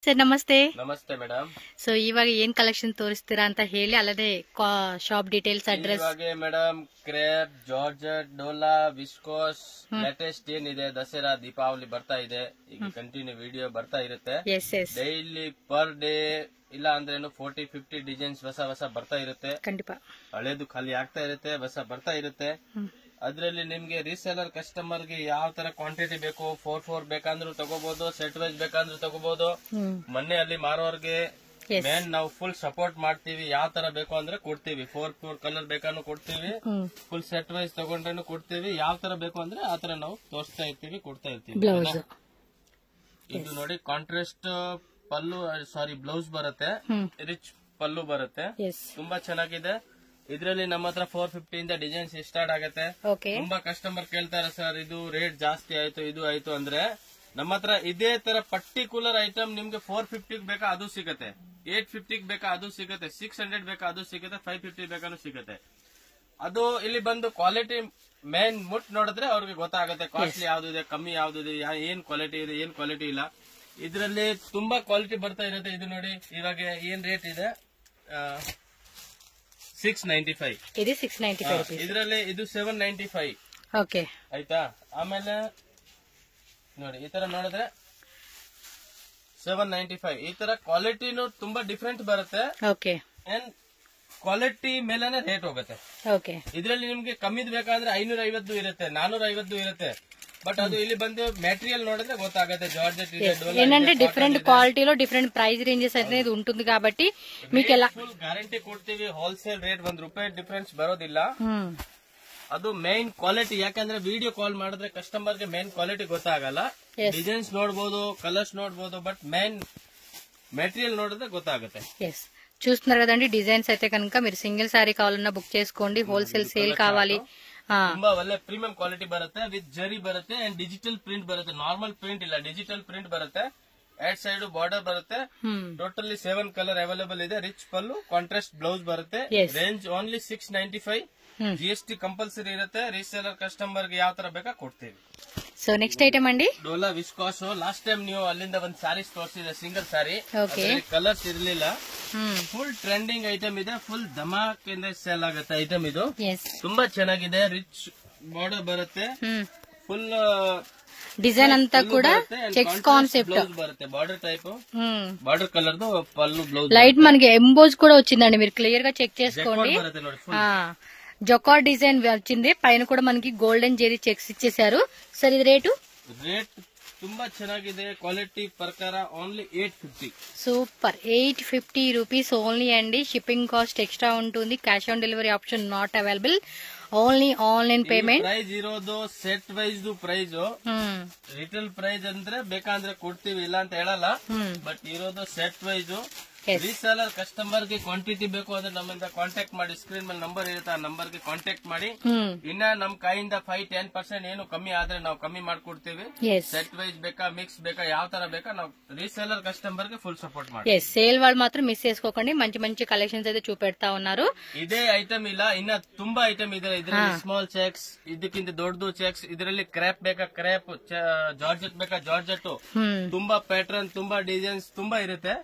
Sir ನಮಸ್ತೆ. ನಮಸ್ತೆ madam. So ಇವಾಗ ಏನ್ ಕಲೆಕ್ಷನ್ ತೋರಿಸ್ತೀರಾ ಅಂತ ಹೇಳಿ, ಅಲ್ಲದೆ ಶಾಪ್ ಡೀಟೇಲ್ಸ್, ಅಡ್ರೆಸ್. ಇವಾಗ madam crepe, georgette, Dhola, viscose latest ಏನಿದೆ, ದಸರಾ ದೀಪಾವಳಿ ಬರ್ತಾ ಇದೆ, ಈಗ ಕಂಟಿನ್ಯೂ ವಿಡಿಯೋ ಬರ್ತಾ ಇರುತ್ತೆ. ಡೈಲಿ ಪರ್ ಡೇ ಇಲ್ಲ ಅಂದ್ರೇನು 40-50 ಡಿಸೈನ್ಸ್ ಹೊಸ ಬರ್ತಾ ಇರುತ್ತೆ. ಖಂಡಿತ ಹಳೇದು ಖಾಲಿ ಆಗ್ತಾ ಇರುತ್ತೆ, ಹೊಸ ಬರ್ತಾ ಇರುತ್ತೆ. ಅದ್ರಲ್ಲಿ ನಿಮ್ಗೆ ರೀಸೇಲರ್ ಕಸ್ಟಮರ್ ಗೆ ಯಾವ ತರ ಕ್ವಾಂಟಿಟಿ ಬೇಕು, 4 ಬೇಕಂದ್ರೂ ತಗೋಬಹುದು, ಸೆಟ್ ವೈಸ್ ಬೇಕಂದ್ರೂ ತಗೋಬಹುದು. ಮೊನ್ನೆ ಅಲ್ಲಿ ಮಾರೋರ್ಗೆ ಮೇನ್ ನಾವು ಫುಲ್ ಸಪೋರ್ಟ್ ಮಾಡ್ತೀವಿ. ಯಾವ ತರ ಬೇಕು ಅಂದ್ರೆ ಕೊಡ್ತೀವಿ. 4 ಕಲರ್ ಬೇಕಾನು ಕೊಡ್ತೀವಿ, ಫುಲ್ ಸೆಟ್ ವೈಸ್ ತಗೊಂಡ್ರೇನು ಕೊಡ್ತೀವಿ. ಯಾವ ತರ ಬೇಕು ಅಂದ್ರೆ ಆ ತರ ನಾವು ತೋರಿಸ್ತಾ ಇರ್ತೀವಿ, ಕೊಡ್ತಾ ಇರ್ತೀವಿ. ಇದು ನೋಡಿ ಕಾಂಟ್ರಾಸ್ಟ್ ಪಲ್ಲು, ಸಾರಿ ಬ್ಲೌಸ್ ಬರುತ್ತೆ, ರಿಚ್ ಪಲ್ಲು ಬರುತ್ತೆ, ತುಂಬಾ ಚೆನ್ನಾಗಿದೆ. ಇದ್ರಲ್ಲಿ ನಮ್ಮ ಹತ್ರ 450 ಇಂದ ಡಿಸೈನ್ಸ್ ಸ್ಟಾರ್ಟ್ ಆಗುತ್ತೆ. ತುಂಬಾ ಕಸ್ಟಮರ್ ಕೇಳ್ತಾರೆ, ಸರ್ ಇದು ರೇಟ್ ಜಾಸ್ತಿ ಆಯ್ತು, ಇದು ಆಯ್ತು ಅಂದ್ರೆ ನಮ್ಮ ಹತ್ರ ಇದೇ ತರ ಪರ್ಟಿಕ್ಯುಲರ್ ಐಟಮ್ ನಿಮ್ಗೆ 450 ಬೇಕಾ ಅದು ಸಿಗುತ್ತೆ, 850 ಬೇಕಾ ಅದು ಸಿಗುತ್ತೆ, 600 ಬೇಕಾ ಅದು ಸಿಗುತ್ತೆ, 550 ಬೇಕಾನು ಸಿಗುತ್ತೆ. ಅದು ಇಲ್ಲಿ ಬಂದು ಕ್ವಾಲಿಟಿ ಮೇನ್ ಮುಟ್ ನೋಡಿದ್ರೆ ಅವ್ರಿಗೆ ಗೊತ್ತಾಗುತ್ತೆ ಕಾಸ್ಟ್ಲಿ ಯಾವ್ದು ಇದೆ, ಕಮ್ಮಿ ಯಾವ್ದು ಇದೆ, ಏನ್ ಕ್ವಾಲಿಟಿ ಇದೆ, ಏನ್ ಕ್ವಾಲಿಟಿ ಇಲ್ಲ. ಇದ್ರಲ್ಲಿ ತುಂಬಾ ಕ್ವಾಲಿಟಿ ಬರ್ತಾ ಇರುತ್ತೆ. ಇದು ನೋಡಿ ಇವಾಗ ಏನ್ ರೇಟ್ ಇದೆ, 695. ಇದು 695. ಇದರಲ್ಲಿ ಇದು 795. ಓಕೆ ಆಯ್ತಾ. ಆಮೇಲೆ ನೋಡಿ ಈ ತರ ನೋಡಿದ್ರೆ 795. ಈ ತರ ಕ್ವಾಲಿಟಿನೂ ತುಂಬಾ ಡಿಫ್ರೆಂಟ್ ಬರುತ್ತೆ. ಓಕೆ. ಅಂಡ್ ಕ್ವಾಲಿಟಿ ಮೇಲೆನೆ ರೇಟ್ ಹೋಗುತ್ತೆ. ಓಕೆ. ಇದರಲ್ಲಿ ನಿಮ್ಗೆ ಕಮ್ಮಿದ್ ಬೇಕಾದ್ರೆ 550 ಇರುತ್ತೆ, 450 ಇರುತ್ತೆ. ಬಟ್ ಅದು ಇಲ್ಲಿ ಬಂದು ಮೆಟೀರಿಯಲ್ ನೋಡಿದ್ರೆ ಗೊತ್ತಾಗುತ್ತೆ. జార్జెట్ ಇದೆ, ఏంటంటే డిఫరెంట్ క్వాలిటీలో డిఫరెంట్ ప్రైస్ రేంజెస్ అనేది ఉంటుంది కాబట్టి మీకు ఎలా ಫುಲ್ ಗ್ಯಾರಂಟಿ ಕೊಡ್ತೀವಿ. ಹೋಲ್ಸೇಲ್ ರೇಟ್ ₹1 ಡಿಫರೆನ್ಸ್ ಬರೋದಿಲ್ಲ. ಅದು ಮೇನ್ ಕ್ವಾಲಿಟಿ. ಯಾಕಂದ್ರೆ ವಿಡಿಯೋ ಕಾಲ್ ಮಾಡಿದ್ರೆ ಕಸ್ಟಮರ್ ಗೆ ಮೇನ್ ಕ್ವಾಲಿಟಿ ಗೊತ್ತಾಗಲ್ಲ. ಡಿಸೈನ್ಸ್ ನೋಡಬಹುದು, ಕಲರ್ಸ್ ನೋಡಬಹುದು, ಬಟ್ ಮೇನ್ మెటీరియల్ ನೋಡಿದ್ರೆ ಗೊತ್ತಾಗುತ್ತೆ. చూస్తున్నారు కదండి. డిజైన్స్ అయితే కనుక మీరు సింగిల్ సారీ కావాలన్నా బుక్ చేసుకోండి. హోల్సేల్ సేల్ కావాలి. ತುಂಬಾ ಒಳ್ಳೆ ಪ್ರೀಮಿಯಂ ಕ್ವಾಲಿಟಿ ಬರುತ್ತೆ, ವಿತ್ ಜರಿ ಬರುತ್ತೆ ಅಂಡ್ ಡಿಜಿಟಲ್ ಪ್ರಿಂಟ್ ಬರುತ್ತೆ. ನಾರ್ಮಲ್ ಪ್ರಿಂಟ್ ಇಲ್ಲ, ಡಿಜಿಟಲ್ ಪ್ರಿಂಟ್ ಬರುತ್ತೆ. ಎರಡ್ ಸೈಡ್ ಬಾರ್ಡರ್ ಬರುತ್ತೆ. ಟೋಟಲಿ 7 ಕಲರ್ ಅವೈಲೇಬಲ್ ಇದೆ. ರಿಚ್ ಪಲ್ಲು, ಕಾಂಟ್ರಾಸ್ಟ್ ಬ್ಲೌಸ್ ಬರುತ್ತೆ. Range only 695. GST ಕಂಪಲ್ಸರಿ ಇರುತ್ತೆ. ರೀಸೇಲರ್ ಕಸ್ಟಮರ್ ಗೆ ಯಾವ ತರ ಬೇಕಾ ಕೊಡ್ತೀವಿ. ಸೊ ನೆಕ್ಸ್ಟ್ ಐಟಮ್ ಅಂడి ಡೋಲಾ ವಿಸ್ಕಾಸ್. ಲಾಸ್ಟ್ ಟೈಮ್ ನೀವು ಅಲ್ಲಿಂದ ಒಂದು ಸ್ಯಾರೀಸ್ ತೋರಿಸಿದೆ, ಸಿಂಗಲ್ ಸ್ಯಾರಿ, ಕಲರ್ಸ್ ಇರಲಿಲ್ಲ. ಫುಲ್ ಟ್ರೆಂಡಿಂಗ್ ಐಟಮ್ ಇದೆ, ಫುಲ್ ಧಮಾಕ್ ಸೇಲ್ ಆಗುತ್ತೆ ಐಟಮ್. ಇದು ತುಂಬಾ ಚೆನ್ನಾಗಿದೆ. ರಿಚ್ ಬಾರ್ಡರ್ ಬರುತ್ತೆ, ಫುಲ್ డిజైన్ అంతా కూడా చెక్స్ కాన్సెప్ట్ బರುತ್ತೆ. బార్డర్ టైప్, బార్డర్ కలర్ తో పల్లు, బ్లౌజ్ లైట్ మనకి ఎంబోజ్ కూడా వచ్చిందండి. మీరు క్లియర్ గా చెక్ చేసుకోండి. జొకార్డ్ డిజైన్ వచ్చింది. పైన కూడా మనకి గోల్డెన్ జెరీ చెక్స్ ఇచ్చేసారు. సరే ఇది రేటు ತುಂಬಾ ಚೆನ್ನಾಗಿದೆ. ಕ್ವಾಲಿಟಿ ಪ್ರಕಾರ ಓನ್ಲಿ 850. సూపర్. 850 రూపీస్ ఓన్లీ అండి. షిప్పింగ్ కాస్ట్ ఎక్స్ట్రా ఉంటుంది. Cash on delivery option not available. Only online payment. Price ಇರೋದು set wise price. Retail price ಅಂದ್ರೆ ಬೇಕಂದ್ರೆ ಕೊಡ್ತೀವಿ, ಇಲ್ಲ ಅಂತ ಹೇಳಲ್ಲ. ಬಟ್ ಇರೋದು ಸೆಟ್ ವೈಸ್. ರೀಸೇಲರ್ ಕಸ್ಟಮರ್ ಗೆ ಕ್ವಾಂಟಿಟಿ ಬೇಕು ಅಂದ್ರೆ ನಮ್ಮಿಂದ ಕಾಂಟ್ಯಾಕ್ಟ್ ಮಾಡಿ. ಸ್ಕ್ರೀನ್ ಮೇಲೆ ನಂಬರ್ ಇರುತ್ತೆ, ಆ ನಂಬರ್ ಗೆ ಕಾಂಟ್ಯಾಕ್ಟ್ ಮಾಡಿ. ಇನ್ನ ನಮ್ ಕೈಯಿಂದ 5-10% ಏನು ಕಮ್ಮಿ ಆದ್ರೆ ನಾವು ಕಮ್ಮಿ ಮಾಡ್ಕೊಡ್ತೀವಿ. ಸೆಟ್ ವೈಸ್ ಬೇಕಾ, ಮಿಕ್ಸ್ ಬೇಕಾ, ಯಾವ ತರ ಬೇಕಾ, ನಾವು రీసెలర్ కస్టమర్ ಗೆ ఫుల్ సపోర్ట్ ಮಾಡಿ. సేల్ వాళ్ళు మాత్రం మిస్ చేసుకోకండి. మంచి మంచి కలెక్షన్స్ అయితే చూపెడతా ఉన్నారు. ಇದೇ ಐಟಮ್ ಇಲ್ಲ, ಇನ್ನ ತುಂಬಾ ಐಟಮ್ ಇದೆ. ಇದರಲ್ಲಿ ಸ್ಮಾಲ್ ಚೆಕ್ಸ್, ಇದಕ್ಕಿಂತ ದೊಡ್ಡದು ಚೆಕ್ಸ್, ಇದರಲ್ಲಿ ಕ್ರೇಪ್ ಬೇಕಾ ಕ್ರೇಪ್, ಜಾರ್ಜೆಟ್ ಬೇಕಾ ಜಾರ್ಜೆಟ್, ತುಂಬಾ ಪ್ಯಾಟರ್ನ್, ತುಂಬಾ ಡಿಸೈನ್ಸ್ ತುಂಬಾ ಇರುತ್ತೆ.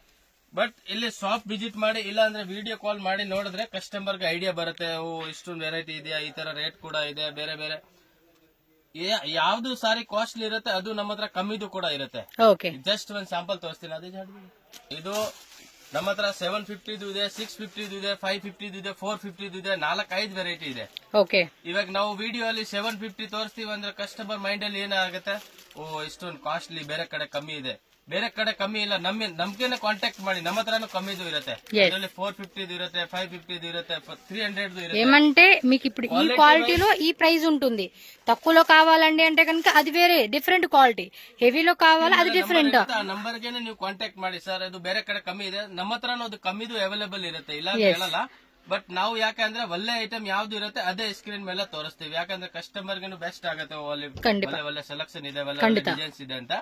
ಬಟ್ ಇಲ್ಲಿ ಶಾಪ್ ವಿಸಿಟ್ ಮಾಡಿ, ಇಲ್ಲ ಅಂದ್ರೆ ವಿಡಿಯೋ ಕಾಲ್ ಮಾಡಿ ನೋಡಿದ್ರೆ ಕಸ್ಟಮರ್ ಗೆ ಐಡಿಯಾ ಬರುತ್ತೆ. ಓ ಇಷ್ಟೊಂದು ವೆರೈಟಿ ಇದೆಯಾ, ಈ ತರ ರೇಟ್ ಕೂಡ ಇದೆ, ಬೇರೆ ಬೇರೆ ಯಾವ್ದು ಸಾರಿ ಕಾಸ್ಟ್ಲಿ ಇರುತ್ತೆ ಅದು ನಮ್ಮ ಹತ್ರ ಕಮ್ಮಿದು ಕೂಡ ಇರುತ್ತೆ. ಜಸ್ಟ್ ಒಂದು ಸ್ಯಾಂಪಲ್ ತೋರಿಸ್ತೀನಿ. ಅದೇ ಇದು ನಮ್ಮ ಹತ್ರ 750 ಇದೆ, 650 ಇದೆ, 550 ಇದೆ, 450 ಇದೆ, 4-5 ವೆರೈಟಿ ಇದೆ. ಇವಾಗ ನಾವು ವಿಡಿಯೋ ಅಲ್ಲಿ 750 ತೋರಿಸ್ತೀವಿ ಅಂದ್ರೆ ಕಸ್ಟಮರ್ ಮೈಂಡ್ ಅಲ್ಲಿ ಏನಾಗುತ್ತೆ, ಓ ಇಷ್ಟೊಂದು ಕಾಸ್ಟ್ಲಿ, ಬೇರೆ ಕಡೆ ಕಮ್ಮಿ ಇದೆ. ಬೇರೆ ಕಡೆ ಕಮ್ಮಿ ಇಲ್ಲ, ನಮ್ಗೇನೆ ಕಾಂಟ್ಯಾಕ್ಟ್ ಮಾಡಿ, ನಮ್ಮ ಹತ್ರನೂ ಕಮ್ಮಿದು ಇರುತ್ತೆ. ಅದರಲ್ಲಿ 450 ఇರುತ್ತೆ, 550 ఇರುತ್ತೆ, 300 ఇರುತ್ತೆ. ఏమంటే మీకు ఇప్పుడు ఈ క్వాలిటీలో ఈ ప్రైస్ ఉంటుంది. తక్కువలో కావాలండి అంటే కనుక అది వేరే డిఫరెంట్ క్వాలిటీ. హెవీలో కావాలి అది డిఫరెంట్. ಆ ನಂಬರ್ಗೆನೆ ನೀವು ಕಾಂಟ್ಯಾಕ್ಟ್ ಮಾಡಿ. ಸರ್ ಅದು ಬೇರೆ ಕಡೆ ಕಮ್ಮಿ ಇದೆ, ನಮ್ಮ ಹತ್ರನೂ ಅದು ಕಮ್ಮಿದು ಅವೈಲೇಬಲ್ ಇರುತ್ತೆ, ಇಲ್ಲ ಅಂತ ಹೇಳಲ್ಲ. ಬಟ್ ನಾವು ಯಾಕಂದ್ರೆ ಒಳ್ಳೆ ಐಟಮ್ ಯಾವ್ದು ಇರುತ್ತೆ ಅದೇ ಸ್ಕ್ರೀನ್ ಮೇಲೆ ತೋರಿಸ್ತೀವಿ. ಯಾಕಂದ್ರೆ ಕಸ್ಟಮರ್ ಗೆ ಬೆಸ್ಟ್ ಆಗುತ್ತೆ. ಒಳ್ಳೆ ಸೆಲೆಕ್ಷನ್ ಇದೆ, ಒಳ್ಳೆ ಡಿಸೈನ್ಸ್ ಇದೆ ಅಂತ.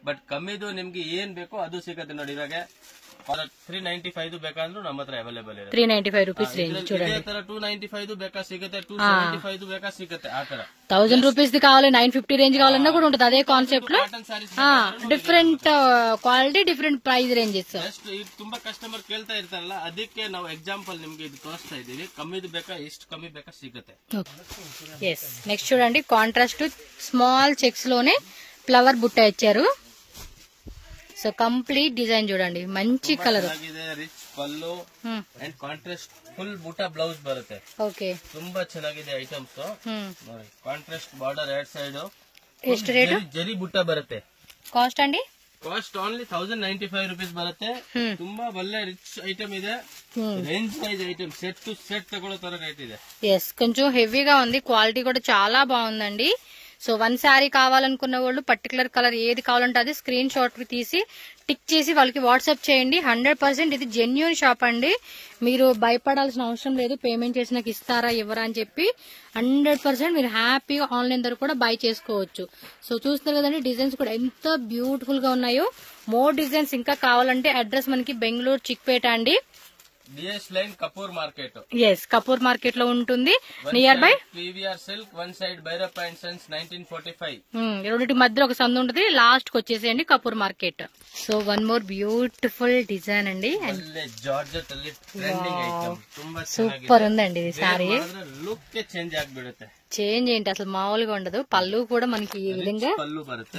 ಬಟ್ ಕಮ್ಮಿದು ನಿಮ್ಗೆ ಏನ್ ಬೇಕೋ ಅದು ಸಿಗುತ್ತೆ. ನೋಡಿ ಇವಾಗ 395 ಬೇಕಂದ್ರೂ ನಮ್ಮ ಹತ್ರ ಅವೈಲೇಬಲ್ ಇದೆ. 395 ರೂಪೀಸ್ ರೇಂಜ್ చూడండి. ಇದೇ ತರ 295 ಬೇಕಾ ಸಿಗುತ್ತೆ, 275 ಬೇಕಾ ಸಿಗುತ್ತೆ. ಆ ತರ 1000 రూపీస్ ది కావాలి, 950 రేంజ్ కావాలన్నా కూడా ఉంటుంది. అదే కాన్సెప్ట్ లో different quality, different price ranges. Just ಈಗ ತುಂಬಾ ಕಸ್ಟಮರ್ ಕೇಳ್ತಾ ಇರ್ತಾರಲ್ಲ, ಅದಕ್ಕೆ ನಾವು ಎಕ್ಸಾಂಪಲ್ ನಿಮ್ಗೆ ಇದು ತೋರಿಸ್ತಾ ಇದೀವಿ. ಕಮ್ಮಿದು ಬೇಕಾ, ಎಷ್ಟು ಕಮ್ಮಿ ಬೇಕಾ ಸಿಗುತ್ತೆ. ఎస్ నెక్స్ట్ చూడండి, కాంట్రాస్ట్ స్మాల్ చెక్స్ లోనే ఫ్లవర్ బుట్ట ఇచ్చారు. సో కంప్లీట్ డిజైన్ చూడండి, మంచి colour, rich pallu and contrast full ಬೂಟಾ ಬ್ಲೌಸ್ ಬರುತ್ತೆ. ಓಕೆ, ತುಂಬಾ ಚೆನ್ನಾಗಿದೆ ಐಟಮ್ಸ್ ನೋಡಿ. ಕಾಂಟ್ರಾಸ್ಟ್ ಬಾರ್ಡರ್ ಎರಡ್ ಸೈಡ್. ಎಷ್ಟು ರೇಟ್? ಜರಿ ಬುಟ್ಟ ಬರುತ್ತೆ. ಕಾಸ್ಟ್ ಅಂడి? ಕಾಸ್ಟ್ ಓನ್ಲಿ 1095 ರೂಪೀಸ್ ಬರುತ್ತೆ. ತುಂಬಾ ಒಳ್ಳೆ ರಿಚ್ ಐಟಮ್ ಇದೆ. Range wise item, set to set తగ్గొడ ತರ రేట్ ಇದೆ. ఎస్, కొంచెం హెవీగా ఉంది, క్వాలిటీ కూడా చాలా బాగుందండి. సో 1 శారీ కావాలనుకున్న వాళ్ళు పర్టికులర్ కలర్ ఏది కావాలంటే అది స్క్రీన్ షాట్ తీసి టిక్ చేసి వాళ్ళకి వాట్సాప్ చేయండి. 100% ఇది జెన్యూన్ షాప్ అండి. మీరు భయపడాల్సిన అవసరం లేదు, పేమెంట్ చేసినాక ఇస్తారా ఇవ్వరా అని చెప్పి. 100% మీరు హ్యాపీగా ఆన్లైన్ ద్వారా కూడా బై చేసుకోవచ్చు. సో చూస్తున్నారు కదండి, డిజైన్స్ కూడా ఎంత బ్యూటిఫుల్ గా ఉన్నాయో. మోర్ డిజైన్స్ ఇంకా కావాలంటే అడ్రస్ మనకి బెంగళూరు చిక్పేట అండి, DS line Kapoor market. Yes, Kapoor market లో ఉంటుంది. Near by PVR silk, one side Bhairav and sons 1945. రెండింటి మధ్యలో ఒక సందు ఉంటుంది, లాస్ట్ కి వచ్చేసేయండి Kapoor market. So one more beautiful design అండి, జార్జెట్ ಅಲ್ಲಿ ట్రెండింగ్ ఐటమ్. ತುಂಬಾ సూపర్ ఉందండి ఇది సారీ. లుక్ చేంజ్ ಆಗ್ಬಿಡುತ್ತೆ. చేంజ్ ఏంటి అసలు మామూలుగా ఉండదు. పళ్ళు కూడా మనకి ఈ విధంగా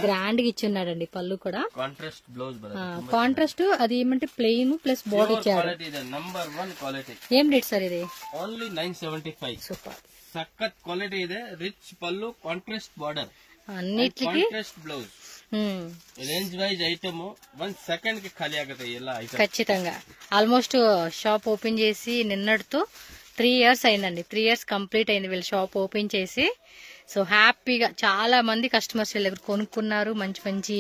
గ్రాండ్ గా ఇచ్చున్నాడండి. పళ్ళు కూడా కాంట్రాస్ట్ బ్లౌజ్ బರುತ್ತೆ. కాంట్రాస్ట్ అది ఏమంటే ప్లెయిన్ ప్లస్ బార్డర్ ఇచ్చాడు. Number 1 quality. ఏం రేట్ సార్ ఇది? ఓన్లీ 975. సూపర్, సక్కత్ క్వాలిటీ ಇದೆ. రిచ్ పళ్ళు, కాంట్రాస్ట్ బార్డర్, అన్నిటికి contrast blouse. Range wise item 1 second కి ఖాళీ ఆಗುತ್ತೆ ಎಲ್ಲ ఐటమ్. ఖచ్చితంగా. ఆల్మోస్ట్ షాప్ ఓపెన్ చేసి నిన్నటితో 3 years అయిందండి. 3 years కంప్లీట్ అయింది వీళ్ళు షాప్ ఓపెన్ చేసి. సో హ్యాపీగా చాలా మంది కస్టమర్స్ వీళ్ళ దగ్గర కొనుక్కున్నారు. మంచి మంచి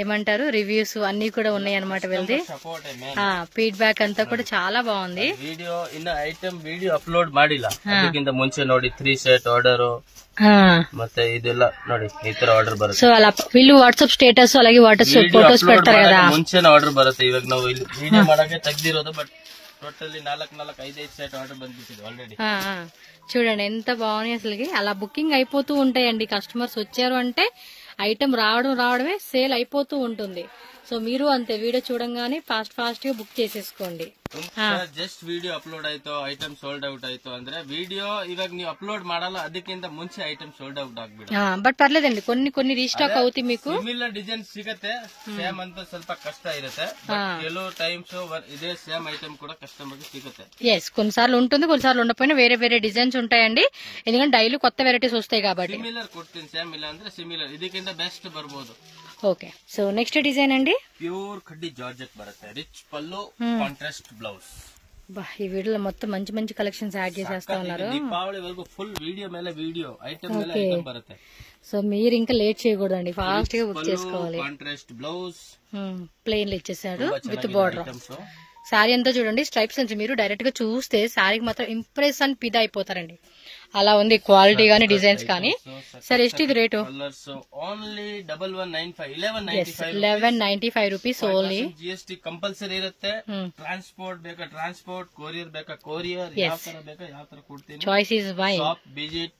ఏమంటారు రివ్యూస్ అన్ని కూడా ఉన్నాయి అనమాట వీళ్ళది. ఫీడ్బ్యాక్ అంతా కూడా చాలా బాగుంది. ವಿಡಿಯೋ ಇನ್ನ ಐಟಮ್ ವಿಡಿಯೋ ಅಪ್ಲೋಡ್ ಮಾಡಿಲ್ಲ, ಅದಕ್ಕಿಂತ ಮುಂಚೆ ನೋಡಿ 3 set ಆರ್ಡರ್ ಮತ್ತೆ ಇದೆಲ್ಲ ನೋಡಿ ಈ ತರ ಆರ್ಡರ್ ಬರುತ್ತೆ. సో అలా వీళ్ళు వాట్సాప్ స్టేటస్ అలాగే వాట్సాప్ ఫోటోస్ పెడతారు కదా, ಮುಂಚೆನೇ ಆರ್ಡರ್ ಬರುತ್ತೆ. ಇವಾಗ ನಾವು ಇಲ್ಲಿ ವಿಡಿಯೋ ಮಾಡಕ್ಕೆ ತೆಗ್ದಿರೋದು, ಬಟ್ టోటల్లీ 4-5 సెట్ ఆర్డర్ బంధించింది ఆల్రెడీ. చూడండి ఎంత బాగున్నాయి అసలుకి. అలా బుకింగ్ అయిపోతూ ఉంటాయండి. కస్టమర్స్ వచ్చారు అంటే ఐటమ్ రావడమే సేల్ అయిపోతూ ఉంటుంది. సో మీరు అంతే, వీడియో చూడంగానే ఫాస్ట్ గా బుక్ చేసేసుకోండి. ಜಸ್ಟ್ ವಿಡಿಯೋ ಅಪ್ಲೋಡ್ ಆಯ್ತು, ಐಟಮ್ ಸೋಲ್ಡ್ ಔಟ್ ಆಯ್ತು ಅಂದ್ರೆ ವಿಡಿಯೋ ಇವಾಗ ನೀವು ಅಪ್ಲೋಡ್ ಮಾಡಲ್ಲ, ಅದಕ್ಕಿಂತ ಮುಂಚೆ ಐಟಮ್ ಸೋಲ್ಡ್ ಔಟ್ ಆಗ್ಬಿಡುತ್ತೆ. ಬಟ್ ಪರ್ಲೇದಂడి, కొన్ని రీస్టాక్ అవుతాయి. మీకు ಸಿಮಿಲರ್ ಡಿಸೈನ್ ಸಿಗುತ್ತೆ, ಸೇಮ್ ಅಂತ ಸ್ವಲ್ಪ ಕಷ್ಟ ಇರುತ್ತೆ. ಕೆಲವು ಟೈಮ್ಸ್ ಇದೇ ಸೇಮ್ ಐಟಮ್ ಕೂಡ ಕಸ್ಟಮರ್ ಗೆ ಸಿಗುತ್ತೆ. ఎస్, కొన్నిసార్లు ఉంటుంది, కొన్నిసార్లు ఉండకపోయినా వేరే డిజైన్స్ ఉంటాయండి. ఎందుకంటే డైలీ కొత్త వెరైటీస్ వస్తాయి కాబట్టి. సిమిలర్ కొಡ್ತೀನಿ, సేమ్ ಇಲ್ಲ ಅಂದ್ರೆ సిమిలర్, ಇದಕ್ಕಿಂತ ಬೆಸ್ಟ್ ಬರ್ಬೋದು. ఓకే, సో నెక్స్ట్ డిజైన్ అండి, ప్యూర్ కడ్డీ georgette బರುತ್ತೆ. Rich pallu, contrast blouse. ఈ వీడియోలో మొత్తం మంచి మంచి కలెక్షన్స్ యాడ్ చేసేస్తా ఉన్నారు. దీపావళి వరకు ఫుల్ వీడియో ಮೇಲೆ వీడియో, ఐటమ్ ಮೇಲೆ ఐటమ్ బರುತ್ತೆ. సో మీరు ఇంకా లేట్ చేయకూడదండి, ఫాస్ట్ గా బుక్ చేసుకోవాలి. కాంట్రాస్ట్ బ్లౌజ్ ప్లెయిన్ లో ఇచ్చేసాడు విత్ బార్డర్. శారీ అంతా చూడండి స్ట్రైప్స్ నుంచి మీరు డైరెక్ట్ గా చూస్తే శారీకి మాత్రం ఇంప్రెస్ అని పిదా అయిపోతారండి. అలా ఉంది క్వాలిటీ గానీ డిజైన్స్ కానీ. సరే ಎಷ್ಟು ఇది rate? Only 1195 rupees only. GST compulsory ಇರುತ್ತೆ. ಟ್ರಾನ್ಸ್ಪೋರ್ಟ್ ಬೇಕಾ ಟ್ರಾನ್ಸ್ಪೋರ್ಟ್, ಕೊರಿಯರ್ ಬೇಕಾ ಕೊರಿಯರ್, ಯಾವ ತರ ಬೇಕಾ ಯಾವ ತರ ಕೊಡ್ತೀನಿ. Choice is wine. Shop visit,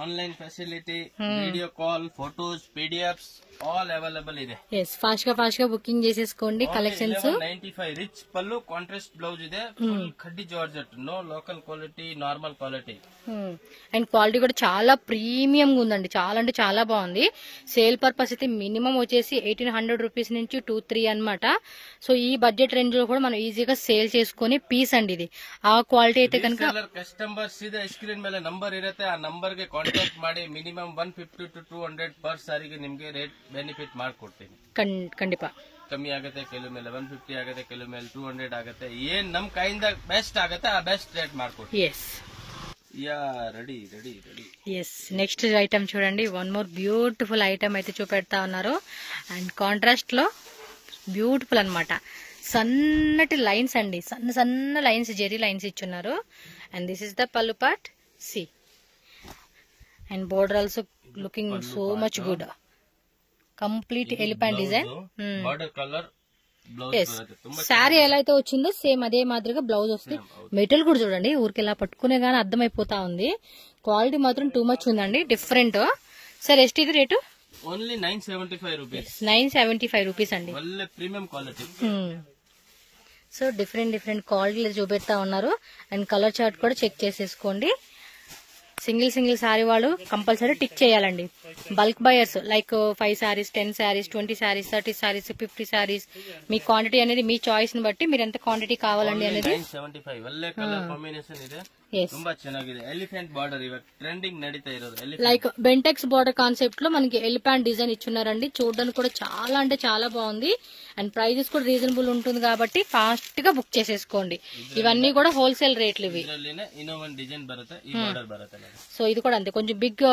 online facility, video call, photos, PDFs all available ಇದೆ. ఎస్, ఫాస్ట్ గా బుకింగ్ చేసేసుకోండి. Collections 95 rich pallu, contrast blouse ಇದೆ. Full khaddi georgette, no local quality, normal quality. And quality కూడా చాలా ప్రీమియం గా ఉందండి. చాలా అంటే చాలా బాగుంది. సేల్ పర్పస్ అయితే మినిమం వచ్చేసి 1800 రూపీస్ నుంచి 2-3 అనమాట. సో ఈ బడ్జెట్ రేంజ్ లో కూడా మనం ఈజీగా సేల్ చేసుకునే పీస్ అండి ఇది. ఆ క్వాలిటీ అయితే కనుక కస్టమర్ సీదా స్క్రీన్ ಮೇಲೆ ನಂಬರ್ ಇರುತ್ತೆ, ಆ ನಂಬರ್ ಗೆ ಕಾಂಟ್ಯಾಕ್ಟ್ ಮಾಡಿ ಮಿನಿಮಮ್ 150 to 200 ಪರ್ ಸಾರಿಗೆ ನಿಮ್ಗೆ ರೇಟ್ ಬೆನಿಫಿಟ್ ಮಾಡ್ಕೊಡ್ತೀನಿ. ಖಂಡಿತ ಕಮ್ಮಿ ಆಗುತ್ತೆ, ಕೆಲವು ಮೇಲೆ 150 ಆಗುತ್ತೆ, ಕೆಲವು ಮೇಲೆ 200 ಆಗುತ್ತೆ. ಏನ್ ನಮ್ ಕೈಯಿಂದ ಬೆಸ್ಟ್ ಆಗುತ್ತೆ ಆ ಬೆಸ್ಟ್ ರೇಟ್ ಮಾಡ್ಕೊಡ್ತೀನಿ. రెడీ. ఎస్, నెక్స్ట్ ఐటమ్ చూడండి. వన్ మోర్ బ్యూటిఫుల్ ఐటమ్ అయితే చూపెడతా ఉన్నారు. అండ్ కాంట్రాస్ట్ లో బ్యూటిఫుల్ అన్నమాట. సన్నటి లైన్స్ అండి, సన్న లైన్స్, జెరీ లైన్స్ ఇచ్చున్నారు. And this is the pallu part. See and border also looking so much good. Complete elephant design. Border colour blouse బರುತ್ತೆ ತುಂಬಾ శారీ ఎలా అయితే వచ్చిందో సేమ్ అదే మాదిరిగా బ్లౌజ్ వస్తుంది. మెటీరియల్ కూడా చూడండి, ఊరికి ఇలా పట్టుకునే గానీ అర్థమైపోతా ఉంది. క్వాలిటీ మాత్రం టూ మచ్ ఉందండి, డిఫరెంట్. సార్ ಎಷ್ಟು ఇది రేటు? Only 975 rupees. 975 రూపీస్ అండి. ఒళ్ళే ప్రీమియం క్వాలిటీ. సో డిఫరెంట్ క్వాలిటీలు చూపెడతా ఉన్నారు. అండ్ కలర్ చార్ట్ కూడా చెక్ చేసేసుకోండి. సింగిల్ శారీ వాళ్ళు కంపల్సరీ టిక్ చేయాలండి. Bulk buyers like 5 saris, 10 saris, 20 saris, 30 saris, 50 saris, మీ క్వాంటిటీ అనేది మీ చాయిస్ ని బట్టి మీరు ఎంత క్వాంటిటీ కావాలండి అనేది. 975 ಒಳ್ಳೆ ಕಲರ್ ಕಾಂಬಿನೇಷನ್ ಇದೆ, ತುಂಬಾ ಚೆನ್ನಾಗಿದೆ. ಎಲಿಫೆಂಟ್ ಬಾರ್ಡರ್ ಇವಾಗ ಟ್ರೆಂಡಿಂಗ್ ನಡೀತಾ ಇರೋದು. లైక్ బెంటెక్స్ బార్డర్ కాన్సెప్ట్ లో మనకి ఎలిఫెంట్ డిజైన్ ఇచ్చున్నారండి. చూడడానికి కూడా చాలా అంటే చాలా బాగుంది. అండ్ ప్రైజెస్ కూడా రీజనబుల్ ఉంటుంది కాబట్టి ఫాస్ట్ గా బుక్ చేసేసుకోండి. ఇవన్నీ కూడా హోల్సేల్ రేట్లు ఇవి. ಇನ್ನೂ ಒಂದು ಡಿಸೈನ್ ಬರುತ್ತೆ, ಈ ಬಾರ್ಡರ್ ಬರುತ್ತೆ. సో ఇది కూడా అంతే, కొంచెం బిగ్.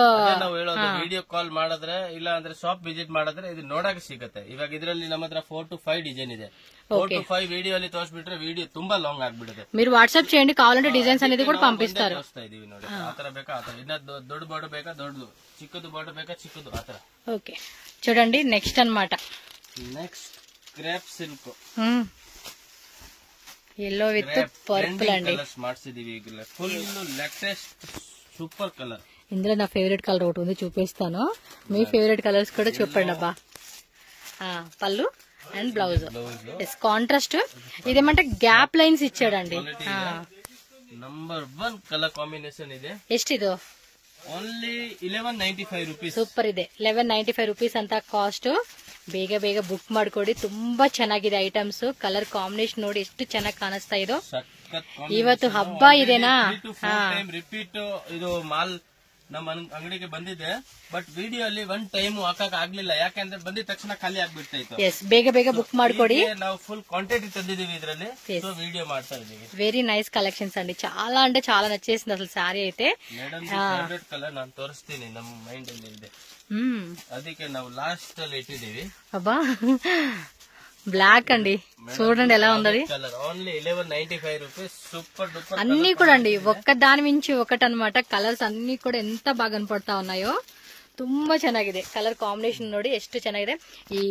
ನಾವು ಹೇಳೋದು ವಿಡಿಯೋ ಕಾಲ್ ಮಾಡಿದ್ರೆ ಇಲ್ಲ ಅಂದ್ರೆ ಶಾಪ್ ವಿಸಿಟ್ ಮಾಡಿದ್ರೆ ಇದು ನೋಡಕ್ಕೆ ಸಿಗುತ್ತೆ. ಇವಾಗ ಇದರಲ್ಲಿ ನಮ್ಮ ಹತ್ರ 4 to 5 ಡಿಸೈನ್ ಇದೆ. 4 to 5 ವಿಡಿಯೋ ಅಲ್ಲಿ ತೋರಿಸ್ಬಿಟ್ರೆ ವಿಡಿಯೋ ತುಂಬಾ ಲಾಂಗ್ ಆಗ್ಬಿಡುತ್ತೆ. మీరు వాట్సాప్ చేయండి, కావాలంటే డిజైన్స్ అనేది కూడా పంపిస్తారు. ಇದೀವಿ ನೋಡಿ, ಆತರ ಬೇಕಾ ಆತರ, ಇನ್ನ ದೊಡ್ಡ ಬಾರ್ಡರ್ ಬೇಕಾ ದೊಡ್ಡದು, ಚಿಕ್ಕದು ಬಾರ್ಡರ್ ಬೇಕಾ ಚಿಕ್ಕದು, ಆತರ. ఓకే చూడండి నెక్స్ట్ అన్నమాట. Next crepe silk yellow with purple అండి. ಮಾಡ್ಸಿದೀವಿ ఫుల్ లేటెస్ట్ సూపర్ కలర్. ఇందులో నా ఫేవరెట్ కలర్ ఒకటి ఉంది, చూపిస్తాను. మీ ఫేవరెట్ కలర్స్ కూడా చెప్పండి అబ్బా. Pallu and blouse contrast. ఇదేమంటే గ్యాప్ లైన్స్ ఇచ్చాడండి. నంబర్ 1 కలర్ కాంబినేషన్ ಇದೆ. ఎష్టిదో? Only 1195 rupees. ಸೂಪರ್ ಇದೆ. 1195 ರೂಪೀಸ್ ಅಂತ ಕಾಸ್ಟ್. ಬೇಗ ಬುಕ್ ಮಾಡ್ಕೊಡಿ. ತುಂಬಾ ಚೆನ್ನಾಗಿದೆ ಐಟಮ್ಸ್. ಕಲರ್ ಕಾಂಬಿನೇಷನ್ ನೋಡಿ ಎಷ್ಟು ಚೆನ್ನಾಗಿ ಕಾಣಿಸ್ತಾ ಇದೋ. ಇವತ್ತು ಹಬ್ಬ ಇದೆನಾ? ರಿಪೀಟ್ ಇದು ಮಾಲ್ ನಮ್ಮ ಅಂಗಡಿಗೆ ಬಂದಿದೆ, ಬಟ್ ವಿಡಿಯೋ ಅಲ್ಲಿ 1 ಟೈಮ್ ಹಾಕಕ್ ಆಗ್ಲಿಲ್ಲ, ಯಾಕಂದ್ರೆ ಬಂದಿದ ತಕ್ಷಣ ಖಾಲಿ ಆಗ್ಬಿಡ್ತಾ ಇತ್ತು. ಎಸ್, ಬೇಗ ಬುಕ್ ಮಾಡ್ಕೊಡಿ. ನಾವು ಫುಲ್ ಕ್ವಾಂಟಿಟಿ ತಂದಿದೀವಿ ಇದರಲ್ಲಿ, ಸೊ ವಿಡಿಯೋ ಮಾಡ್ತಾ ಇದೀವಿ. వెరీ నైస్ కలెక్షన్స్ అండి. చాలా అంటే చాలా నచ్చేసింది అసలు శారీ అయితే. మేడం ఫేవరెట్ కలర్ ನಾನು ತೋರಿಸ್ತೀನಿ, ನಮ್ಮ ಮೈಂಡ್ ಅಲ್ಲಿ ಇದೆ, ಅದಕ್ಕೆ ನಾವು ಲಾಸ್ಟ್ ಅಲ್ಲಿ ಇಟ್ಟಿದೀವಿ. అబ్బా బ్లాక్ అండి, చూడండి ఎలా ఉందది. Only 1195 rupees. సూపర్ డూపర్ అన్ని కూడా అండి, ఒక్క దాని మించి ఒకటి అనమాట. ಕಲರ್ಸ್ అన్ని ಕೂಡ ఎంత బాగా ಕನಪಡ್ತಾ ఉన్నాయೋ. ತುಂಬಾ ಚೆನ್ನಾಗಿದೆ ಕಲರ್ ಕಾಂಬಿನೇಷನ್ ನೋಡಿ, ಎಷ್ಟು ಚೆನ್ನಾಗಿದೆ. ಈ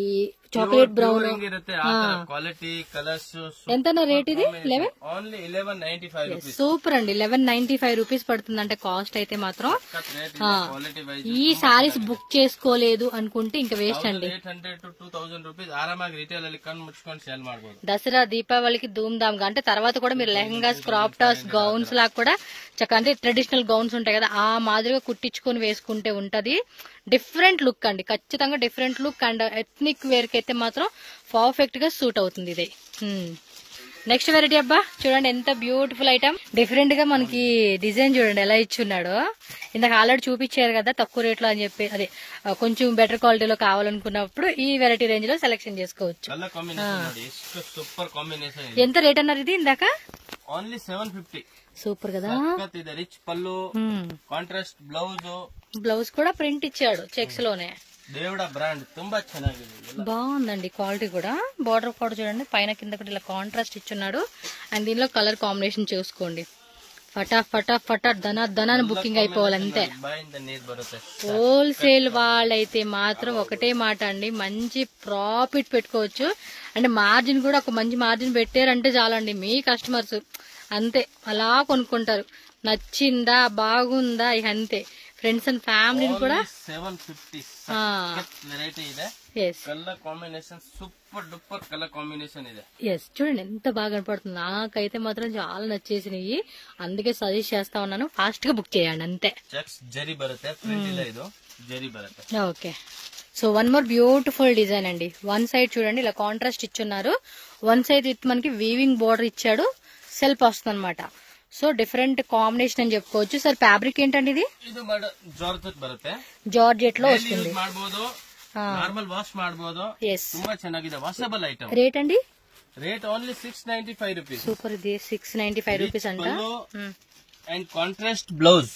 చాక్లెట్ బ్రౌన్ క్వాలిటీ కలర్స్. ఎంతనా రేట్ ఇది? 11 ఓన్లీ 1195 రూపీస్. సూపర్ అండి. 1195 రూపీస్ పడుతుందంటే కాస్ట్ అయితే మాత్రం. ఈ సారీస్ బుక్ చేసుకోలేదు అనుకుంటే ఇంకా వేస్ట్ అండి. 800 to 2000 రూపీస్ ఆరామాಗಿ రిటైల్ ಅಲ್ಲಿ కన్ను ముచ్చుకొని సేల్ ಮಾಡಬಹುದು. దసరా దీపావళికి ధూమ్ ధామ్ గా, అంటే తర్వాత కూడా మీరు లెహంగాస్, క్రాప్ టాప్స్, గౌన్స్ లాగా కూడా చక్కగా, అంటే ట్రెడిషనల్ గౌన్స్ ఉంటాయి కదా, ఆ మాదిరిగా కుట్టించుకొని వేసుకుంటే ఉంటది. డిఫరెంట్ లుక్ అండి, ఖచ్చితంగా different look. And ethnic wear కి అయితే మాత్రం పర్ఫెక్ట్ గా సూట్ అవుతుంది ఇది. నెక్స్ట్ వెరైటీ అబ్బా, చూడండి ఎంత బ్యూటిఫుల్ ఐటమ్. డిఫరెంట్ గా మనకి డిజైన్ చూడండి ఎలా ఇచ్చున్నాడు. ఇందాక ఆల్రెడీ చూపించారు కదా తక్కువ రేట్లో అని చెప్పి, అదే కొంచెం బెటర్ క్వాలిటీలో కావాలనుకున్నప్పుడు ఈ వెరైటీ రేంజ్ లో సెలెక్షన్ చేసుకోవచ్చు. Super combination. ఎంత రేట్ అన్నారు ఇది ఇందాక? ఓన్లీ 750. సూపర్ కదా. రిచ్ పళ్ళు, కాంట్రాస్ట్ బ్లౌజ్ కూడా ప్రింట్ ఇచ్చాడు చెక్స్ లోనే. దేవుడా బ్రాండ్ ತುಂಬಾ ಚೆನ್ನಾಗಿದೆ, బాగుందండి క్వాలిటీ కూడా. బార్డర్ కూడా చూడండి, పైన కింద కూడా ఇలా కాంట్రాస్ట్ ఇచ్చున్నాడు. అండ్ దీనిలో కలర్ కాంబినేషన్ చూసుకోండి. ఫటా ధనాన్ని బుకింగ్ అయిపోవాలి అంతే. హోల్సేల్ వాళ్ళైతే మాత్రం ఒకటే మాట అండి, మంచి ప్రాఫిట్ పెట్టుకోవచ్చు. అంటే మార్జిన్ కూడా ఒక మంచి మార్జిన్ పెట్టారంటే చాలండి, మీ కస్టమర్స్ అంతే అలా కొనుక్కుంటారు. నచ్చిందా, బాగుందా, ఇక అంతే. ఫ్రెండ్స్ అండ్ ఫ్యామిలీని కూడా 750 వెరైటీ ಇದೆ. Colour combination super duper colour combination ಇದೆ. ఎస్, చూడండి ఎంత బాగా కనపడుతుంది. నాకైతే మాత్రం చాలా నచ్చేసినాయి, అందుకే సజెస్ట్ చేస్తా ఉన్నాను. ఫాస్ట్ గా బుక్ చేయండి అంతే. చెక్స్ జరీ బರುತ್ತೆ, ప్రింట్ ಇಲ್ಲ ಇದು జరీ బರುತ್ತೆ. Okay, so one more beautiful design అండి. వన్ సైడ్ చూడండి ఇలా కాంట్రాస్ట్ ఇచ్చున్నారు, వన్ సైడ్ విత్ మనకి వీవింగ్ బోర్డర్ ఇచ్చాడు, సెల్ఫ్ వస్తుంది అనమాట. సో డిఫరెంట్ కాంబినేషన్ అని చెప్పుకోవచ్చు. సార్ ఫ్యాబ్రిక్ ఏంటండి ఇది? ಜಾರ್ಜೆಟ್ ಬರುತ್ತೆ, జార్జెట్ లో వస్తుంది. నార్మల్ వాష్ ಮಾಡಬಹುದು. ತುಂಬಾ ಚೆನ್ನಾಗಿದೆ, ವಾಷಬಲ್ ಐಟಮ್. రేట్ అండి? Rate only 695 rupees. సూపర్, ఇది 695 రూపీస్ అంట. అండ్ కాంట్రాస్ట్ బ్లౌజ్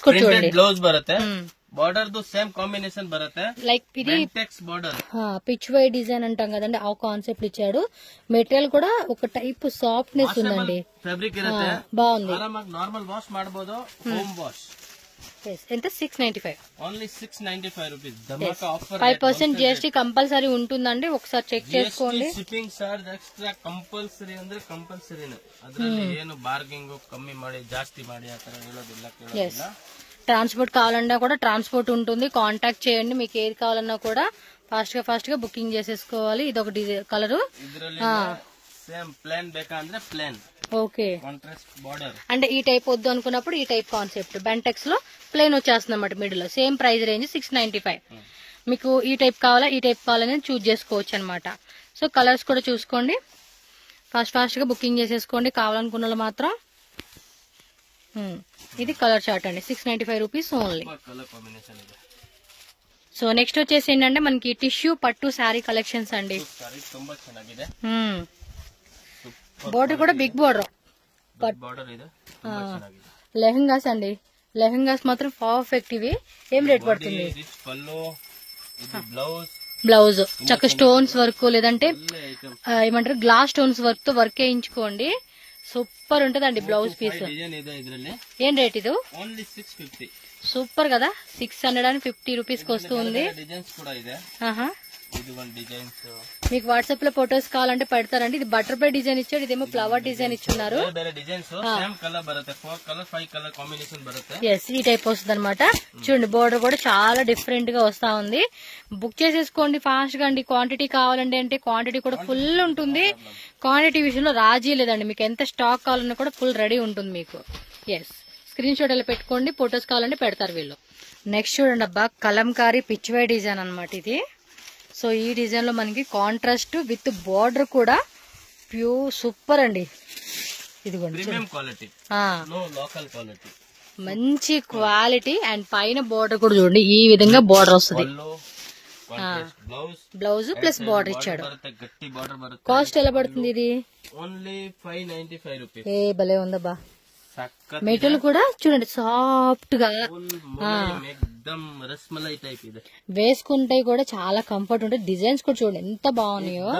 కూడా చూడండి, బ్లౌజ్ బರುತ್ತೆ. బార్డర్ దు సేమ్ కాంబినేషన్ బರುತ್ತೆ. లైక్ ఇది బార్డర్ పిచ్ వై డిజైన్ అంటాం కదండి, ఆ కాన్సెప్ట్ ఇచ్చాడు. మెటీరియల్ కూడా ఒక టైప్ సాఫ్ట్నెస్ ఉందండి, ఫ్యాబ్రిక్ ఇರುತ್ತೆ, బాగుంది. నార్మల్ వాష్ ಮಾಡಬಹುದು, హోమ్ వాష్. ఎంత 695. ఓన్లీ 695 రూపీస్ ధమాకా ఆఫర్. 5% జిఎస్టీ కంపల్సరీ ఉంటుందండి, ఒకసారి చెక్ చేసుకోండి. ಶಿಪ್ಪಿಂಗ್ ಚಾರ್ಜ್ ಎಕ್ಸ್ಟ್ರಾ ಕಂಪಲ್ಸರಿ ಅಂದ್ರೆ ಕಂಪಲ್ಸರಿನೇ, ಅದರಲ್ಲಿ ಏನು ಬಾರ್ಗಿಂಗ್ ಕಮ್ಮಿ ಮಾಡಿ ಜಾಸ್ತಿ ಮಾಡಿ ಆತರ ಹೇಳೋದಿಲ್ಲ. ట్రాన్స్పోర్ట్ కావాలన్నా కూడా ట్రాన్స్పోర్ట్ ఉంటుంది, కాంటాక్ట్ చేయండి. మీకు ఏది కావాలన్నా కూడా ఫాస్ట్ గా బుకింగ్ చేసేసుకోవాలి. ఇది ఒక కలర్. ಇದರಲ್ಲಿ సేమ్ ప్లేన్ ಬೇಕಾ ಅಂದ್ರೆ ప్లేన్. Okay, contrast border. అంటే ఈ టైప్ వద్దు అనుకున్నప్పుడు ఈ టైప్ కాన్సెప్ట్ బెంటెక్స్ లో ప్లేన్ వచ్చేస్తుంది అన్నమాట. మిడిల్ లో సేమ్ ప్రైస్ రేంజ్ 695. మీకు ఈ టైప్ కావాలా ఈ టైప్ కావాలని చూజ్ చేసుకోవచ్చు అనమాట. సో కలర్స్ కూడా చూసుకోండి, ఫాస్ట్ గా బుకింగ్ చేసేసుకోండి కావాలనుకున్న వాళ్ళు మాత్రం. ఇది కలర్ చార్ట్ అండి, 695 రూపీస్ ఓన్లీ. సో నెక్స్ట్ వచ్చేసి ఏంటంటే మనకి టిష్యూ పట్టు శారీ కలెక్షన్స్ అండి. బోర్డర్ కూడా బిగ్ బోర్డర్. లెహంగాస్ అండి, లెహంగాస్ మాత్రం పర్ఫెక్ట్. ఇవి ఏం రేట్ పడుతుంది? బ్లౌజ్ చక్క స్టోన్స్ వర్క్ లేదంటే ఏమంటారు గ్లాస్ స్టోన్స్ వర్క్ తో వర్క్ వేయించుకోండి, సూపర్ ఉంటదండి బ్లౌజ్ పీస్. ఏం రేట్ ఇది? సూపర్ కదా, 650 రూపీస్ కి వస్తుంది. మీకు వాట్సాప్ లో ఫొటోస్ కావాలంటే పెడతారండి. ఇది బటర్ఫ్లై డిజైన్ ఇచ్చాడు, ఇదేమో ఫ్లవర్ డిజైన్ ఇచ్చున్నారు. ఈ టైప్ వస్తుంది అనమాట. చూడండి బోర్డర్ కూడా చాలా డిఫరెంట్ గా వస్తా ఉంది. బుక్ చేసేసుకోండి ఫాస్ట్ గా అండి. క్వాంటిటీ కావాలండి అంటే క్వాంటిటీ కూడా ఫుల్ ఉంటుంది. క్వాంటిటీ విషయంలో రాజీ లేదండి, మీకు ఎంత స్టాక్ కావాలన్నా కూడా ఫుల్ రెడీ ఉంటుంది మీకు. స్క్రీన్ షాట్ అలా పెట్టుకోండి, ఫొటోస్ కావాలంటే పెడతారు వీళ్ళు. నెక్స్ట్ చూడండి అబ్బా, కలంకారీ పిచ్వై డిజైన్ అనమాట ఇది. సో ఈ డిజైన్ లో మనకి కాంట్రాస్ట్ విత్ బార్డర్ కూడా ప్యూర్ సూపర్ అండి. ఇదిగోండి మంచి క్వాలిటీ అండ్ పైన బార్డర్ కూడా చూడండి ఈ విధంగా బార్డర్ వస్తుంది. బ్లౌజ్ ప్లస్ బార్డర్ ఇచ్చాడు. కాస్ట్ ఎలా పడుతుంది ఇది? Only 595 rupees. ఏ భలే ఉందబ్బా, మెటీరియల్ కూడా చూడండి సాఫ్ట్ గా వేసుకుంటే కూడా చాలా కంఫర్ట్ ఉంటుంది. డిజైన్స్ కూడా చూడండి ఎంత బాగున్నాయో,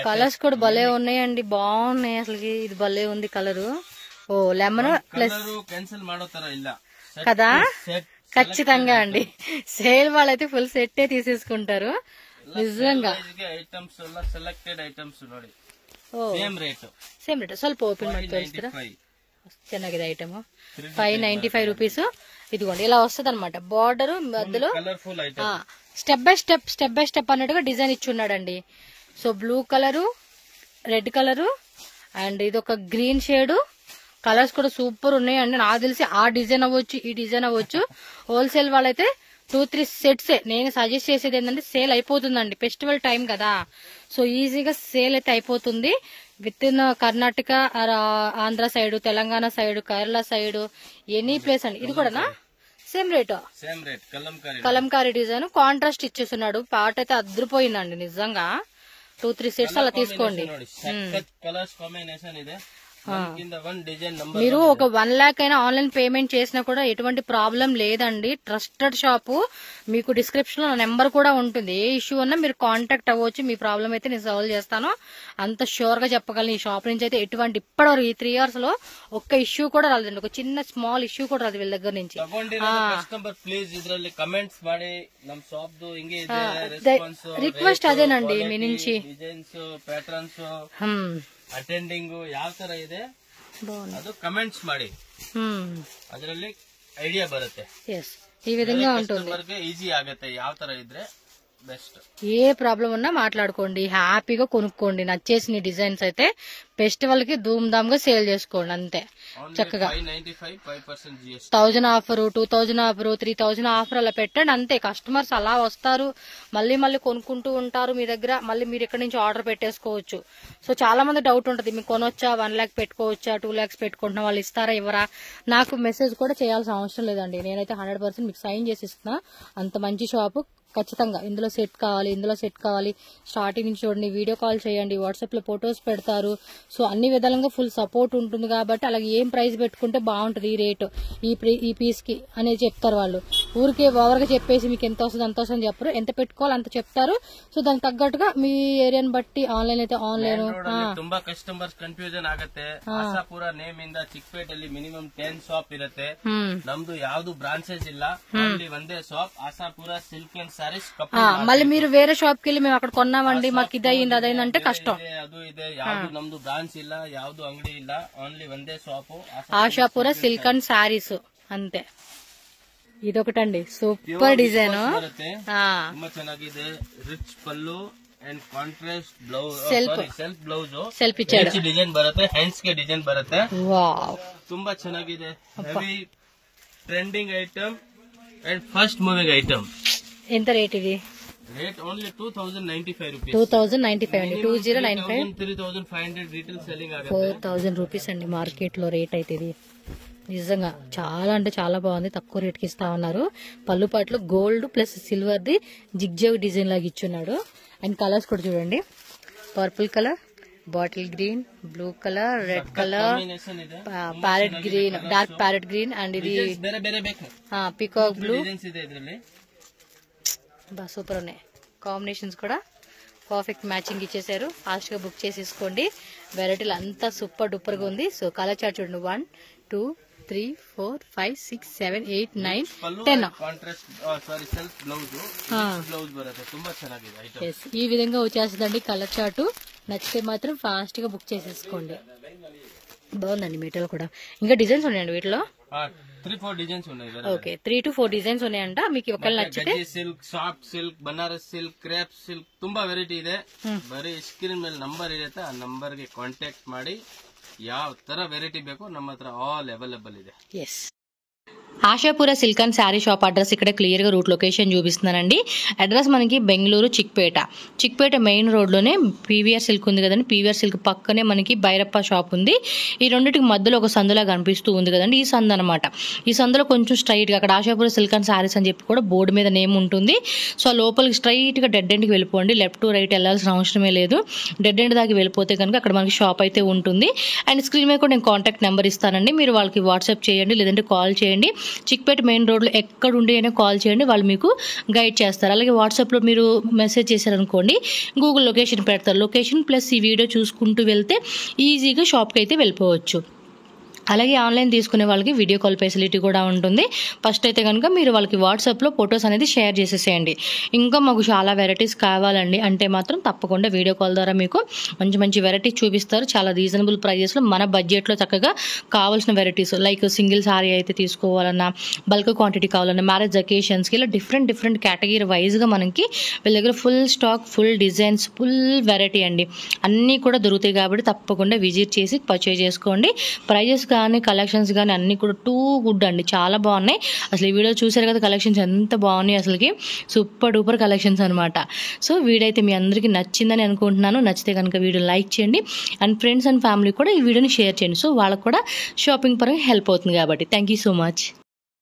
కలర్స్ కూడా భలే ఉన్నాయండి, బాగున్నాయి అసలు. ఇది భలే ఉంది కలర్. ఓ లెమన్ ప్లస్ కదా, ఖచ్చితంగా అండి. సేల్ వాళ్ళైతే ఫుల్ సెట్ తీసేసుకుంటారు నిజంగా. సేమ్ ರೇಟ್ ಸ್ವಲ್ಪ ಓಪನ್ ಮಾಡಿ ತೋರಿಸ್ತೀರಾ? ಚೆನ್ನಾಗಿದೆ ಐಟಮ್. 595 రూపీస్. ఇదిగోండి ఇలా వస్తుంది అనమాట. బార్డర్ మధ్యలో స్టెప్ బై స్టెప్ అన్నట్టుగా డిజైన్ ఇచ్చున్నాడండి. So blue colour, red colour and ఇది ఒక గ్రీన్ షేడ్. కలర్స్ కూడా సూపర్ ఉన్నాయండి. నాకు తెలిసి ఆ డిజైన్ అవ్వచ్చు, ఈ డిజైన్ అవ్వచ్చు. హోల్సేల్ వాళ్ళైతే 2-3 సెట్స్. నేను సజెస్ట్ చేసేది ఏంటంటే సేల్ అయిపోతుందండి, ఫెస్టివల్ టైం కదా. సో ఈజీగా సేల్ అయితే అయిపోతుంది. With in Karnataka, Andhra side, Telangana side, Kerala side, any place అండి. ఇది కూడా same rate. Kalamkari design contrast ఇచ్చేస్తున్నాడు. పాట అయితే అదిరిపోయిందండి నిజంగా. 2-3 సెట్స్ అలా తీసుకోండి. మీరు ఒక 1 lakh అయినా ఆన్లైన్ పేమెంట్ చేసినా కూడా ఎటువంటి ప్రాబ్లం లేదండి. Trusted shop. మీకు డిస్క్రిప్షన్ లో నెంబర్ కూడా ఉంటుంది. ఏ ఇష్యూ ఉన్నా మీరు కాంటాక్ట్ అవ్వచ్చు. మీ ప్రాబ్లం అయితే నేను సాల్వ్ చేస్తాను, అంత షూర్ గా చెప్పగలను. ఈ షాప్ నుంచి అయితే ఎటువంటి ఇప్పటివరకు ఈ 3 years లో ఒక్క ఇష్యూ కూడా రాలేదండి, ఒక చిన్న స్మాల్ ఇష్యూ కూడా రాదు వీళ్ళ దగ్గర నుంచి. రిక్వెస్ట్ అదేనండి మీ నుంచి. ಅಟೆಂಡಿಂಗ್ ಯಾವ ತರ ಇದೆ ಅದು ಕಮೆಂಟ್ಸ್ ಮಾಡಿ, ಅದರಲ್ಲಿ ಐಡಿಯಾ ಬರುತ್ತೆ. ఈ విధంగా ఉంటుంది, ఈజీ ఆಗುತ್ತೆ. ಯಾವ ತರ ఇద్రే బెస్ట్. ఏ ప్రాబ్లం ఉన్నా మాట్లాడుకోండి, హ్యాపీగా కొనుక్కోండి. నచ్చేసిన డిజైన్స్ అయితే ఫెస్టివల్ కి ధూమ్ ధామ్ గా సేల్ చేసుకోండి అంతే చక్కగా. 1000 ఆఫర్, 2000 ఆఫర్, 3000 ఆఫర్ అలా పెట్టండి అంతే. కస్టమర్స్ అలా వస్తారు, మళ్ళీ మళ్ళీ కొనుక్కుంటూ ఉంటారు మీ దగ్గర. మళ్ళీ మీరు ఇక్కడ నుంచి ఆర్డర్ పెట్టేసుకోవచ్చు. సో చాలా మంది డౌట్ ఉంటుంది, మీకు కొనొచ్చా, 1 lakh పెట్టుకోవచ్చా, 2 lakhs పెట్టుకుంటున్నా వాళ్ళు ఇస్తారా ఇవ్వరా? నాకు మెసేజ్ కూడా చేయాల్సిన అవసరం లేదండి. నేనైతే 100% మీకు సైన్ చేసి ఇస్తున్నా. అంత మంచి షాపు, ఖచ్చితంగా ఇందులో సెట్ కావాలి స్టార్టింగ్ నుంచి చూడండి, వీడియో కాల్ చేయండి, వాట్సాప్ లో ఫొటోస్ పెడతారు. సో అన్ని విధాలుగా ఫుల్ సపోర్ట్ ఉంటుంది కాబట్టి అలాగే ఏం ప్రైస్ పెట్టుకుంటే బాగుంటుంది ఈ రేటు ఈ పీస్ కి అనేది చెప్తారు వాళ్ళు. ఊరికే ఓవర్గా చెప్పేసి మీకు ఎంత వస్తుంది అంత వస్తుంది చెప్పరు, ఎంత పెట్టుకోవాలి అంత చెప్తారు. సో దానికి తగ్గట్టుగా మీ ఏరియాని బట్టి ఆన్లైన్ అయితే ఆన్లైన్. ತುಂಬಾ ಕಸ್ಟಮರ್ಸ್ ಕನ್ಫ್ಯೂಷನ್ ಆಗುತ್ತೆ. ಆಶಾಪುರ ನೇಮ್ ಇಂದ ಚಿಕ್ಕಪೇಟೆಯಲ್ಲಿ ಮಿನಿಮಮ್ 10 ಶಾಪ್ ಇರುತ್ತೆ. ನಮ್ದು ಯಾವ್ದು ಬ್ರಾಂಚೆಸ್ ಇಲ್ಲ, ಓನ್ಲಿ ಒಂದೇ shop Ashapura silk and sarees. మళ్ళీ మీరు వేరే షాప్ కి వెళ్ళి మేము అక్కడ కొన్నామండి మాకు ఇదయింది అదైందంటే కష్టం. ಅದು ಇದೆ, ಯಾವ್ದು ನಮ್ದು ಬ್ರಾಂಚ್ ಇಲ್ಲ, ಯಾವ್ದು ಅಂಗಡಿ ಇಲ್ಲ, ಓನ್ಲಿ ಒಂದೇ shop Ashapura silk and saris అంతే. ఇదొకటండి సూపర్ డిజైన్, ತುಂಬಾ ಚೆನ್ನಾಗಿದೆ. Rich pallu and contrast blouse, self blouse, self ఇచ్చాడు, ಡಿಸೈನ್ ಬರುತ್ತೆ, ಹ್ಯಾಂಡ್ಸ್ ಗೆ ಡಿಸೈನ್ ಬರುತ್ತೆ. వావ్ ತುಂಬಾ ಚೆನ್ನಾಗಿದೆ. Heavy trending item and first moving item. ఎంత రేట్ ఇది? Rate only 2095 rupees. 2095 అండి, 2095, 3500 రీటైల్ సెల్లింగ్ ఆಗುತ್ತೆ. 4000 రూపీస్ అండి మార్కెట్ లో రేట్ అయితే. ఇది నిజంగా చాలా అంటే చాలా బాగుంది, తక్కువ రేట్ కి ఇస్తా ఉన్నారు. పళ్ళు పాటలు gold plus silver the zigzag design లాగా ఇచ్చున్నాడు. అండ్ కలర్స్ కూడా చూడండి, purple colour, bottle green, blue colour, red colour, parrot green, dark parrot green, and ఇది పీకాక్ బ్లూ. సూపర్ ఉన్నాయి కాంబినేషన్స్ కూడా, పర్ఫెక్ట్ మ్యాచింగ్ ఇచ్చేసారు. ఫాస్ట్ గా బుక్ చేసేసుకోండి. వెరైటీలు అంతా సూపర్ డూపర్ గా ఉంది. సో కలర్ చార్ట్ చూడండి, 1 2 3 4 5 6 7 8 9 10. ఈ విధంగా వచ్చేస్తుందండి కలర్ చార్ట్. నచ్చితే మాత్రం ఫాస్ట్ గా బుక్ చేసేసుకోండి. బాగుందండి మెటీరియల్ కూడా. ఇంకా డిజైన్స్ ఉన్నాయండి వీటిలో, 3-4 డిజైన్స్ ఉన్నాయి. ఓకే 3 to 4 డిజైన్స్ ఉన్నాయంట. మీకు ఒకవేళ నచ్చితే silk, soft silk, Banaras silk, crepe silk ತುಂಬಾ ವೆರೈಟಿ ಇದೆ. ಬರೀ ಸ್ಕ್ರೀನ್ ಮೇಲೆ ನಂಬರ್ ಇರುತ್ತೆ, ಆ ನಂಬರ್ಗೆ ಕಾಂಟ್ಯಾಕ್ಟ್ ಮಾಡಿ ಯಾವ ತರ ವೆರೈಟಿ ಬೇಕೋ ನಮ್ಮ ಹತ್ರ ಆಲ್ ಅವೈಲೇಬಲ್ ಇದೆ. Yes, Ashapura silk and sari shop address ఇక్కడ క్లియర్ గా రూట్ లొకేషన్ చూపిస్తున్నానండి. అడ్రస్ మనకి బెంగళూరు చిక్పేట మెయిన్ రోడ్ లోనే పీవీఆర్ సిల్క్ ఉంది కదండి, పీవీఆర్ సిల్క్ పక్కనే మనకి భైరప్ప షాప్ ఉంది. ఈ రెండింటికి మధ్యలో ఒక సందులా కనిపిస్తూ ఉంది కదండి, ఈ సందు అనమాట. ఈ సందులో కొంచెం స్ట్రైట్ గా అక్కడ ఆశాపుర సిల్క్ అండ్ శారీస్ అని చెప్పి కూడా బోర్డు మీద నేమ్ ఉంటుంది. సో లోపలికి స్ట్రైట్ గా డెడ్ ఎండ్ కి వెళ్ళిపోండి, లెఫ్ట్ టు రైట్ వెళ్ళాల్సిన అవసరమే లేదు. డెడ్ ఎండ్ దాకా వెళ్ళిపోతే కనుక అక్కడ మనకి షాప్ అయితే ఉంటుంది. అండ్ స్క్రీన్ మీద కూడా నేను కాంటాక్ట్ నెంబర్ ఇస్తానండి, మీరు వాళ్ళకి వాట్సాప్ చేయండి లేదంటే కాల్ చేయండి. చిక్పేట మెయిన్ రోడ్లో ఎక్కడ ఉండి అయినా కాల్ చేయండి, వాళ్ళు మీకు గైడ్ చేస్తారు. అలాగే వాట్సాప్లో మీరు మెసేజ్ చేశారనుకోండి, గూగుల్ లొకేషన్ పెడతారు. లొకేషన్ ప్లస్ ఈ వీడియో చూసుకుంటూ వెళ్తే ఈజీగా షాప్కి అయితే వెళ్ళిపోవచ్చు. అలాగే ఆన్లైన్ తీసుకునే వాళ్ళకి వీడియో కాల్ ఫెసిలిటీ కూడా ఉంటుంది. ఫస్ట్ అయితే కనుక మీరు వాళ్ళకి వాట్సాప్లో ఫొటోస్ అనేది షేర్ చేసేసేయండి. ఇంకా మాకు చాలా వెరైటీస్ కావాలండి అంటే మాత్రం తప్పకుండా వీడియో కాల్ ద్వారా మీకు మంచి మంచి వెరైటీస్ చూపిస్తారు. చాలా రీజనబుల్ ప్రైజెస్లో మన బడ్జెట్లో చక్కగా కావాల్సిన వెరైటీస్, లైక్ సింగిల్ సారీ అయితే తీసుకోవాలన్నా, బల్క్ క్వాంటిటీ కావాలన్నా, మ్యారేజ్ అకేషన్స్కి ఇలా డిఫరెంట్ కేటగిరీ వైజ్గా మనకి వీళ్ళ దగ్గర full stock, full designs, full variety అండి అన్నీ కూడా దొరుకుతాయి. కాబట్టి తప్పకుండా విజిట్ చేసి పర్చేజ్ చేసుకోండి. ప్రైజెస్ కానీ కలెక్షన్స్ కానీ అన్ని కూడా టూ గుడ్ అండి, చాలా బాగున్నాయి. అసలు ఈ వీడియో చూసారు కదా, కలెక్షన్స్ ఎంత బాగున్నాయి, అసలుకి సూపర్ డూపర్ కలెక్షన్స్ అనమాట. సో వీడియో అయితే మీ అందరికీ నచ్చిందని అనుకుంటున్నాను. నచ్చితే కనుక వీడియో లైక్ చేయండి అండ్ ఫ్రెండ్స్ అండ్ ఫ్యామిలీ కూడా ఈ వీడియోని షేర్ చేయండి. సో వాళ్ళకు కూడా షాపింగ్ పరంగా హెల్ప్ అవుతుంది కాబట్టి. Thank you so much.